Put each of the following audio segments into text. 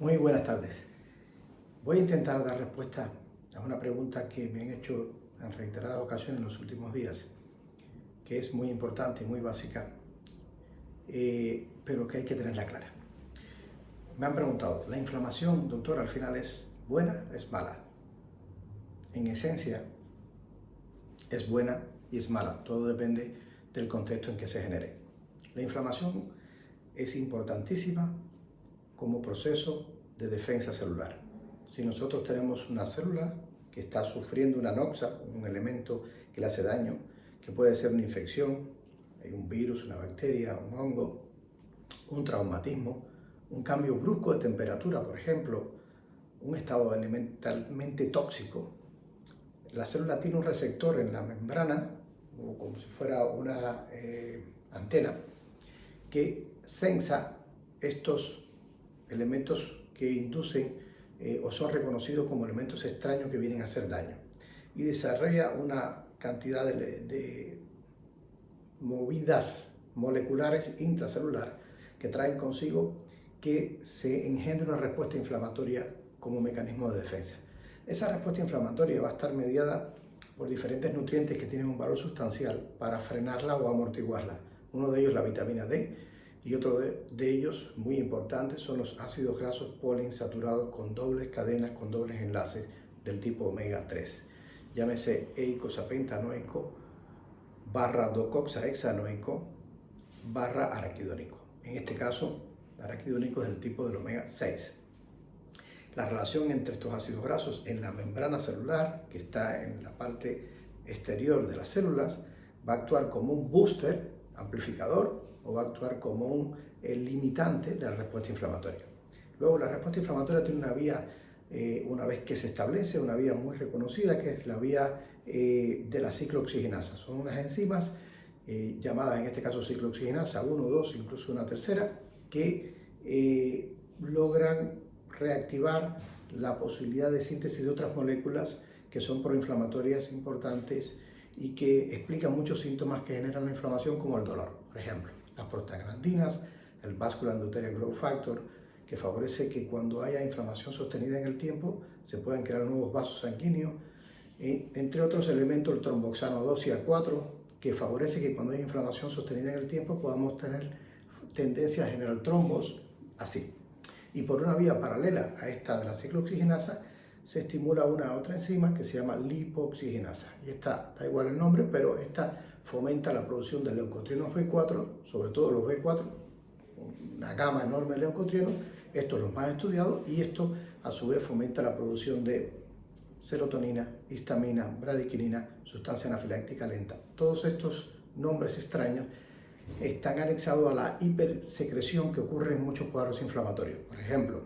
Muy buenas tardes. Voy a intentar dar respuesta a una pregunta que me han hecho en reiteradas ocasiones en los últimos días, que es muy importante y muy básica, pero que hay que tenerla clara. Me han preguntado, ¿la inflamación, doctor, al final es buena o es mala? En esencia, es buena y es mala. Todo depende del contexto en que se genere. La inflamación es importantísima como proceso de defensa celular. Si nosotros tenemos una célula que está sufriendo una noxa, un elemento que le hace daño, que puede ser una infección, un virus, una bacteria, un hongo, un traumatismo, un cambio brusco de temperatura, por ejemplo, un estado elementalmente tóxico. La célula tiene un receptor en la membrana, o como si fuera una antena, que sensa estos elementos que inducen o son reconocidos como elementos extraños que vienen a hacer daño, y desarrolla una cantidad de movidas moleculares intracelular que traen consigo que se engendre una respuesta inflamatoria como mecanismo de defensa. Esa respuesta inflamatoria va a estar mediada por diferentes nutrientes que tienen un valor sustancial para frenarla o amortiguarla. Uno de ellos la vitamina D, y otro de ellos, muy importante, son los ácidos grasos poliinsaturados con dobles cadenas, con dobles enlaces del tipo omega 3. Llámese eicosapentanoico, barra docoxahexanoico, barra araquidónico. En este caso, araquidónico es del tipo del omega 6. La relación entre estos ácidos grasos en la membrana celular, que está en la parte exterior de las células, va a actuar como un booster, amplificador, o va a actuar como un limitante de la respuesta inflamatoria. Luego, la respuesta inflamatoria tiene una vía, una vez que se establece, una vía muy reconocida, que es la vía de la ciclooxigenasa. Son unas enzimas llamadas en este caso ciclooxigenasa 1, 2, incluso una tercera, que logran reactivar la posibilidad de síntesis de otras moléculas que son proinflamatorias importantes y que explican muchos síntomas que generan la inflamación, como el dolor, por ejemplo, las prostaglandinas, el Vascular Endothelial Growth Factor, que favorece que cuando haya inflamación sostenida en el tiempo se puedan crear nuevos vasos sanguíneos, entre otros elementos, el tromboxano 2 y A4, que favorece que cuando haya inflamación sostenida en el tiempo podamos tener tendencia a generar trombos así. Y por una vía paralela a esta de la ciclooxigenasa se estimula una otra enzima que se llama lipooxigenasa. Y esta, da igual el nombre, pero esta fomenta la producción de leucotrienos B4, sobre todo los B4, una gama enorme de leucotrienos, estos los más estudiados, y esto a su vez fomenta la producción de serotonina, histamina, bradiquinina, sustancia anafiláctica lenta. Todos estos nombres extraños están anexados a la hipersecreción que ocurre en muchos cuadros inflamatorios. Por ejemplo,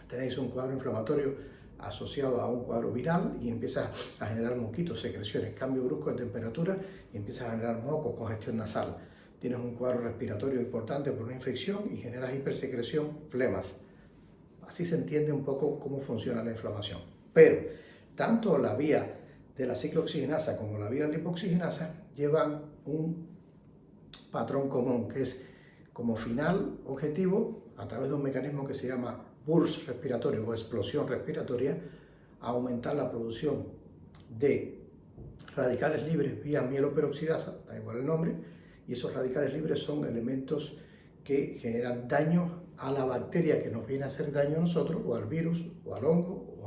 tenéis un cuadro inflamatorio asociado a un cuadro viral y empieza a generar mosquitos, secreciones, cambio brusco de temperatura y empieza a generar moco, congestión nasal. Tienes un cuadro respiratorio importante por una infección y generas hipersecreción, flemas. Así se entiende un poco cómo funciona la inflamación. Pero tanto la vía de la ciclooxigenasa como la vía de la lipoxigenasa llevan un patrón común, que es como final objetivo, a través de un mecanismo que se llama burst respiratorio o explosión respiratoria, aumentar la producción de radicales libres vía mieloperoxidasa, da igual el nombre, y esos radicales libres son elementos que generan daño a la bacteria que nos viene a hacer daño a nosotros, o al virus, o al hongo,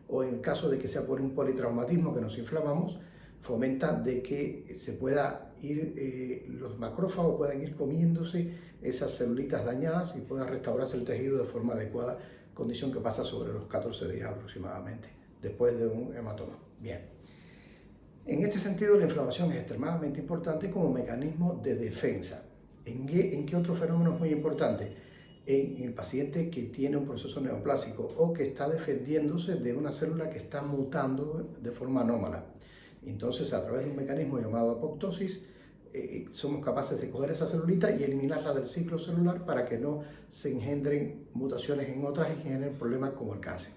o en caso de que sea por un politraumatismo que nos inflamamos, fomenta de que se pueda ir, los macrófagos puedan ir comiéndose esas celulitas dañadas y pueda restaurarse el tejido de forma adecuada, condición que pasa sobre los 14 días aproximadamente, después de un hematoma. Bien. En este sentido, la inflamación es extremadamente importante como mecanismo de defensa. ¿En qué otro fenómeno es muy importante? En el paciente que tiene un proceso neoplásico o que está defendiéndose de una célula que está mutando de forma anómala. Entonces, a través de un mecanismo llamado apoptosis, somos capaces de coger esa celulita y eliminarla del ciclo celular para que no se engendren mutaciones en otras y generen problemas como el cáncer.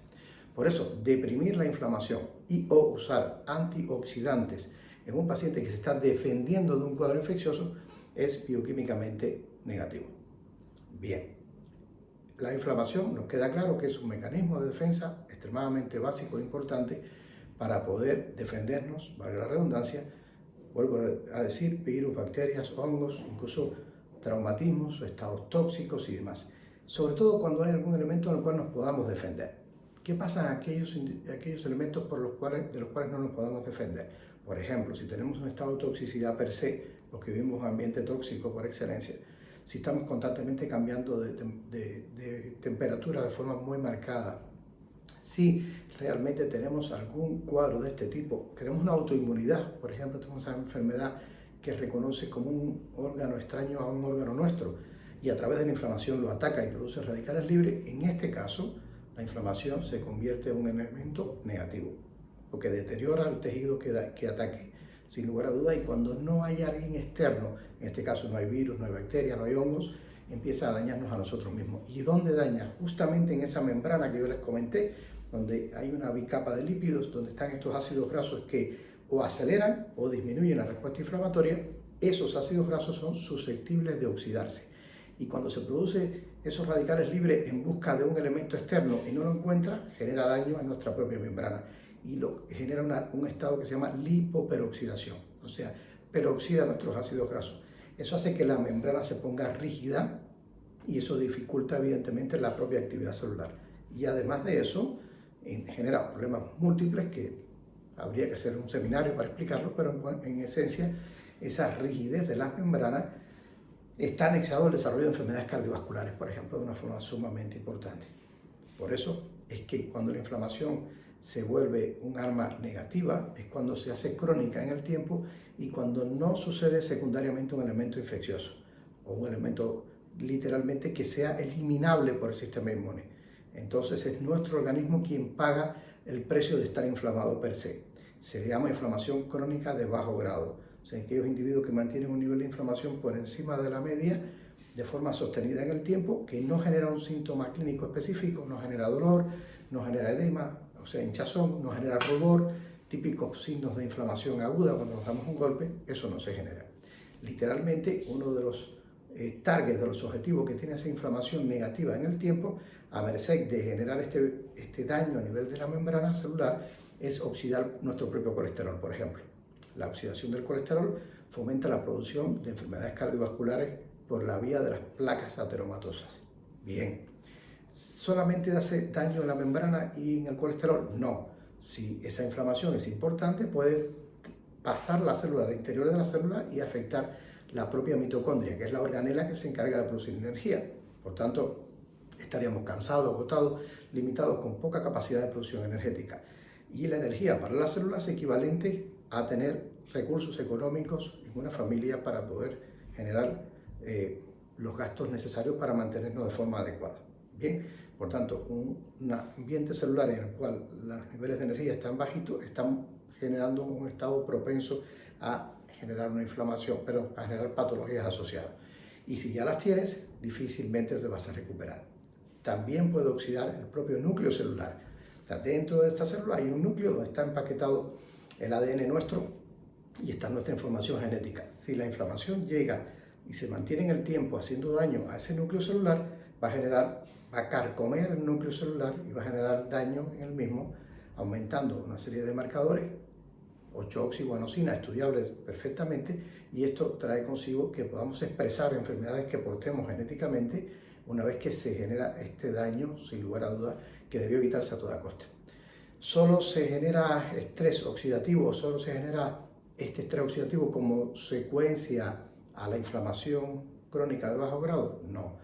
Por eso, deprimir la inflamación o usar antioxidantes en un paciente que se está defendiendo de un cuadro infeccioso es bioquímicamente negativo. Bien, La inflamación nos queda claro que es un mecanismo de defensa extremadamente básico e importante para poder defendernos, valga la redundancia, vuelvo a decir, virus, bacterias, hongos, incluso traumatismos, estados tóxicos y demás. Sobre todo cuando hay algún elemento en el cual nos podamos defender. ¿Qué pasa en aquellos elementos de los cuales no nos podamos defender? Por ejemplo, si tenemos un estado de toxicidad per se, los que vivimos en un ambiente tóxico por excelencia, si estamos constantemente cambiando de temperatura de forma muy marcada, si realmente tenemos algún cuadro de este tipo, tenemos una autoinmunidad, por ejemplo, tenemos una enfermedad que reconoce como un órgano extraño a un órgano nuestro y a través de la inflamación lo ataca y produce radicales libres, en este caso la inflamación se convierte en un elemento negativo, porque deteriora el tejido que ataque, sin lugar a duda, y cuando no hay alguien externo, en este caso no hay virus, no hay bacterias, no hay hongos, empieza a dañarnos a nosotros mismos. ¿Y dónde daña? Justamente en esa membrana que yo les comenté, donde hay una bicapa de lípidos, donde están estos ácidos grasos que o aceleran o disminuyen la respuesta inflamatoria. Esos ácidos grasos son susceptibles de oxidarse. Y cuando se produce esos radicales libres en busca de un elemento externo y no lo encuentra, genera daño en nuestra propia membrana y genera un estado que se llama lipoperoxidación, o sea, peroxida nuestros ácidos grasos. Eso hace que la membrana se ponga rígida y eso dificulta evidentemente la propia actividad celular. Y además de eso, genera problemas múltiples que habría que hacer un seminario para explicarlo, pero en esencia, esa rigidez de las membranas está anexado al desarrollo de enfermedades cardiovasculares, por ejemplo, de una forma sumamente importante. Por eso es que cuando la inflamación se vuelve un arma negativa, es cuando se hace crónica en el tiempo y cuando no sucede secundariamente un elemento infeccioso o un elemento literalmente que sea eliminable por el sistema inmune. Entonces es nuestro organismo quien paga el precio de estar inflamado per se. Se le llama inflamación crónica de bajo grado. O sea, aquellos individuos que mantienen un nivel de inflamación por encima de la media de forma sostenida en el tiempo, que no genera un síntoma clínico específico, no genera dolor, no genera edema, o sea, hinchazón, no genera rubor, típicos signos de inflamación aguda cuando nos damos un golpe, eso no se genera. Literalmente, uno de los targets, de los objetivos que tiene esa inflamación negativa en el tiempo, a merced de generar este daño a nivel de la membrana celular, es oxidar nuestro propio colesterol, por ejemplo. La oxidación del colesterol fomenta la producción de enfermedades cardiovasculares por la vía de las placas ateromatosas. Bien, ¿solamente hace daño en la membrana y en el colesterol? No. Si esa inflamación es importante, puede pasar la célula al interior de la célula y afectar la propia mitocondria, que es la organela que se encarga de producir energía. Por tanto, estaríamos cansados, agotados, limitados, con poca capacidad de producción energética. Y la energía para las células es equivalente a tener recursos económicos en una familia para poder generar los gastos necesarios para mantenernos de forma adecuada. Bien, por tanto, un ambiente celular en el cual los niveles de energía están bajitos, están generando un estado propenso a generar una inflamación, pero a generar patologías asociadas. Y si ya las tienes, difícilmente te vas a recuperar. También puede oxidar el propio núcleo celular. O sea, dentro de esta célula hay un núcleo donde está empaquetado el ADN nuestro y está nuestra información genética. Si la inflamación llega y se mantiene en el tiempo haciendo daño a ese núcleo celular, va a carcomer el núcleo celular y va a generar daño en el mismo, aumentando una serie de marcadores, 8-oxiguanosina, estudiables perfectamente, y esto trae consigo que podamos expresar enfermedades que portemos genéticamente una vez que se genera este daño, sin lugar a dudas, que debió evitarse a toda costa. ¿Solo se genera estrés oxidativo, solo se genera este estrés oxidativo como secuencia a la inflamación crónica de bajo grado? No.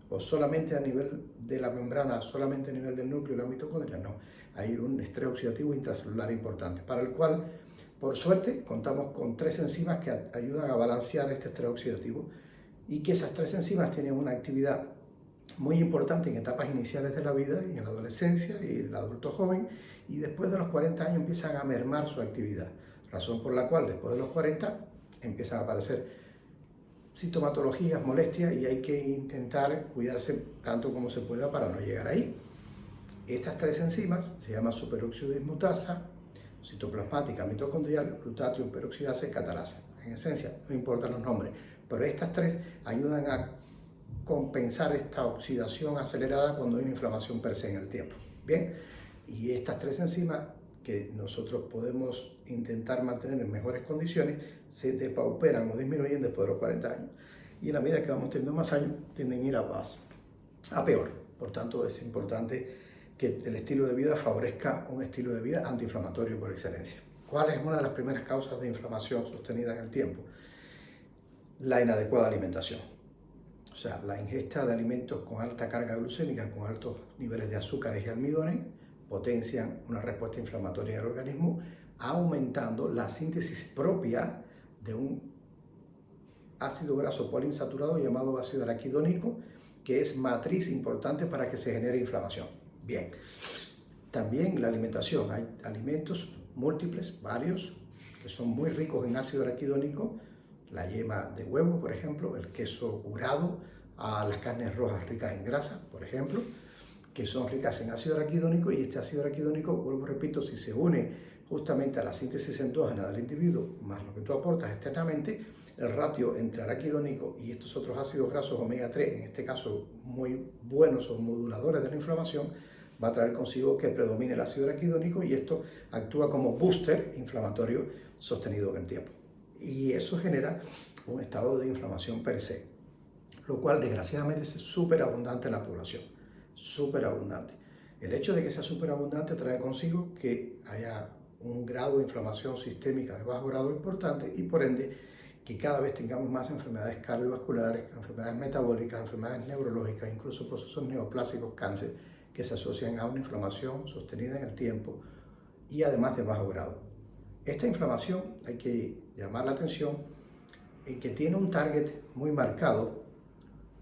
¿O solamente a nivel de la membrana, solamente a nivel del núcleo y la mitocondria? No. Hay un estrés oxidativo intracelular importante, para el cual, por suerte, contamos con 3 enzimas que ayudan a balancear este estrés oxidativo y que esas 3 enzimas tienen una actividad muy importante en etapas iniciales de la vida y en la adolescencia y el adulto joven, y después de los 40 años empiezan a mermar su actividad, razón por la cual después de los 40 empiezan a aparecer sintomatologías, molestias, y hay que intentar cuidarse tanto como se pueda para no llegar ahí. Estas 3 enzimas se llaman superóxido dismutasa, citoplasmática mitocondrial, glutatión peroxidasa y catalasa. En esencia, no importan los nombres, pero estas 3 ayudan a compensar esta oxidación acelerada cuando hay una inflamación per se en el tiempo. Bien, y estas 3 enzimas que nosotros podemos intentar mantener en mejores condiciones se depauperan o disminuyen después de los 40 años. Y en la medida que vamos teniendo más años, tienden a ir a peor. Por tanto, es importante que el estilo de vida favorezca un estilo de vida antiinflamatorio por excelencia. ¿Cuál es una de las primeras causas de inflamación sostenida en el tiempo? La inadecuada alimentación. O sea, la ingesta de alimentos con alta carga glucémica, con altos niveles de azúcares y almidones, potencian una respuesta inflamatoria del organismo, aumentando la síntesis propia de un ácido graso poliinsaturado llamado ácido araquidónico, que es matriz importante para que se genere inflamación. Bien, también la alimentación. Hay alimentos múltiples, varios, que son muy ricos en ácido araquidónico, la yema de huevo, por ejemplo, el queso curado, las carnes rojas ricas en grasa, por ejemplo, que son ricas en ácido araquidónico, y este ácido araquidónico, vuelvo repito, si se une justamente a la síntesis endógena del individuo, más lo que tú aportas externamente, el ratio entre araquidónico y estos otros ácidos grasos omega 3, en este caso muy buenos o moduladores de la inflamación, va a traer consigo que predomine el ácido araquidónico, y esto actúa como booster inflamatorio sostenido en el tiempo. Y eso genera un estado de inflamación per se, lo cual desgraciadamente es súper abundante en la población, súper abundante. El hecho de que sea súper abundante trae consigo que haya un grado de inflamación sistémica de bajo grado importante, y por ende que cada vez tengamos más enfermedades cardiovasculares, enfermedades metabólicas, enfermedades neurológicas, incluso procesos neoplásicos, cáncer, que se asocian a una inflamación sostenida en el tiempo y además de bajo grado. Esta inflamación hay que llamar la atención en que tiene un target muy marcado.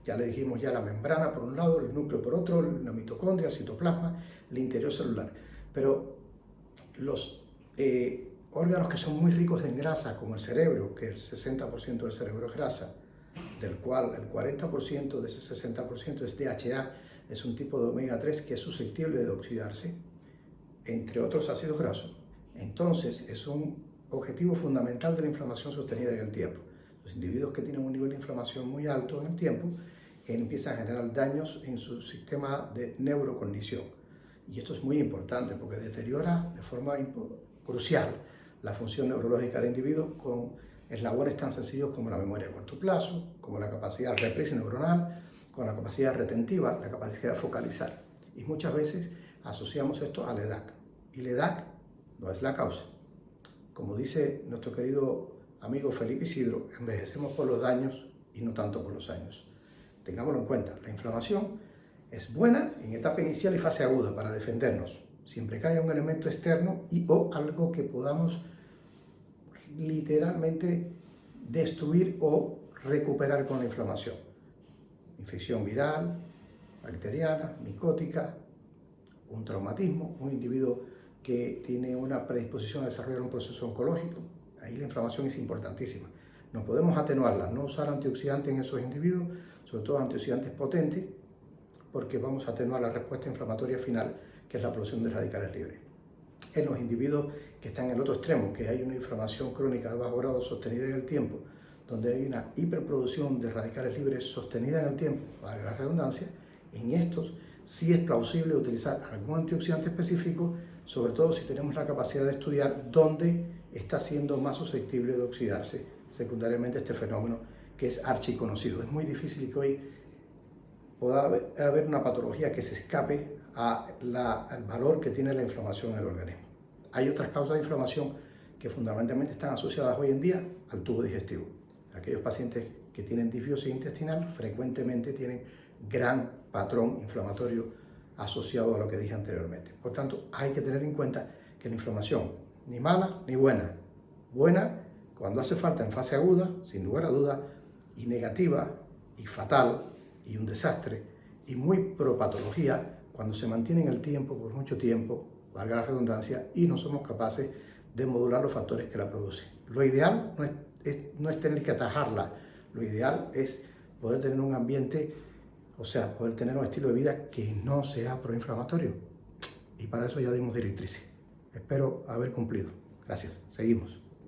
Ya le dijimos ya la membrana por un lado, el núcleo por otro, la mitocondria, el citoplasma, el interior celular. Pero los órganos que son muy ricos en grasa, como el cerebro, que el 60% del cerebro es grasa, del cual el 40% de ese 60% es DHA, es un tipo de omega 3 que es susceptible de oxidarse, entre otros ácidos grasos. Entonces, es un objetivo fundamental de la inflamación sostenida en el tiempo. Los individuos que tienen un nivel de inflamación muy alto en el tiempo empiezan a generar daños en su sistema de neurocognición. Y esto es muy importante porque deteriora de forma crucial la función neurológica del individuo con eslabones tan sencillos como la memoria a corto plazo, como la capacidad de represa neuronal, con la capacidad retentiva, la capacidad de focalizar. Y muchas veces asociamos esto a la edad. Y la edad no es la causa. Como dice nuestro querido amigo Felipe Isidro, envejecemos por los daños y no tanto por los años. Tengámoslo en cuenta, la inflamación es buena en etapa inicial y fase aguda para defendernos, siempre que haya un elemento externo y o algo que podamos literalmente destruir o recuperar con la inflamación. Infección viral, bacteriana, micótica, un traumatismo, un individuo que tiene una predisposición a desarrollar un proceso oncológico. Ahí la inflamación es importantísima. No podemos atenuarla, no usar antioxidantes en esos individuos, sobre todo antioxidantes potentes, porque vamos a atenuar la respuesta inflamatoria final, que es la producción de radicales libres. En los individuos que están en el otro extremo, que hay una inflamación crónica de bajo grado sostenida en el tiempo, donde hay una hiperproducción de radicales libres sostenida en el tiempo, valga la redundancia, en estos sí es plausible utilizar algún antioxidante específico, sobre todo si tenemos la capacidad de estudiar dónde está siendo más susceptible de oxidarse secundariamente este fenómeno, que es archiconocido. Es muy difícil que hoy pueda haber una patología que se escape al valor que tiene la inflamación en el organismo. Hay otras causas de inflamación que fundamentalmente están asociadas hoy en día al tubo digestivo. Aquellos pacientes que tienen disbiosis intestinal frecuentemente tienen gran patrón inflamatorio asociado a lo que dije anteriormente. Por tanto, hay que tener en cuenta que la inflamación, ni mala ni buena, buena cuando hace falta en fase aguda, sin lugar a duda, y negativa y fatal y un desastre, y muy propatología cuando se mantiene en el tiempo, por mucho tiempo, valga la redundancia, y no somos capaces de modular los factores que la producen. Lo ideal no es tener que atajarla, lo ideal es poder tener un ambiente, o sea, poder tener un estilo de vida que no sea proinflamatorio. Y para eso ya dimos directrices. Espero haber cumplido. Gracias. Seguimos.